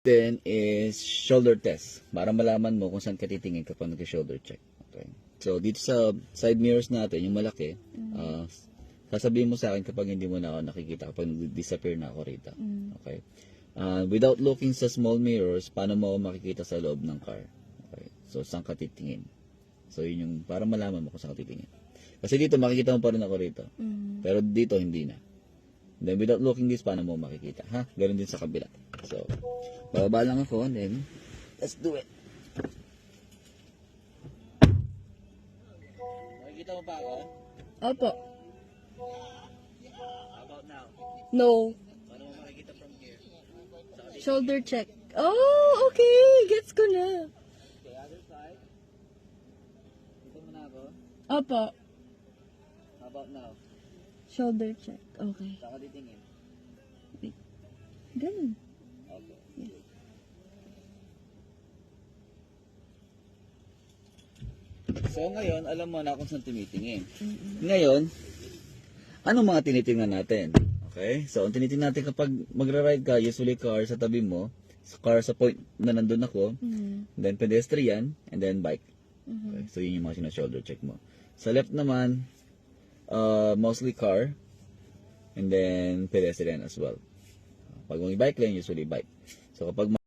Then is shoulder test. Para malaman mo kung saan ka titingin kapag nag-shoulder check. Okay. So, dito sa side mirrors natin, yung malaki, sasabihin mo sa akin kapag hindi mo na ako nakikita, kapag disappear na ako rito. Okay. Without looking sa small mirrors, paano mo ako makikita sa loob ng car? Okay. So, saan ka titingin? So, yun yung, para malaman mo kung saan ka titingin. Kasi dito, makikita mo pa rin ako rito. Pero dito, hindi na. Then, without looking this, paano mo makikita? Ha? Ganun din sa kabila. So, bababa lang ako, and then, let's do it. Makikita mo pa ako? Opo. How about now? No. Paano mo makikita from here? Shoulder check. Oh, okay. Gets ko na. Okay, other side. Dito mo na ako. Opo. How about now? Shoulder check. Okay. Saan ka titingin? Ganun. Okay. So ngayon, alam mo na kung saan tumitingin. Ngayon, anong mga tinitingnan natin? Okay? So, ang tinitingnan natin kapag magra-ride ka, usually car sa tabi mo, car sa point na nandun ako, then pedestrian, and then bike. Okay? So, yun yung mga sina-shoulder check mo. Sa left naman, mostly car, and then pedestrian as well. Pag may bike lane, usually bike. So, kapag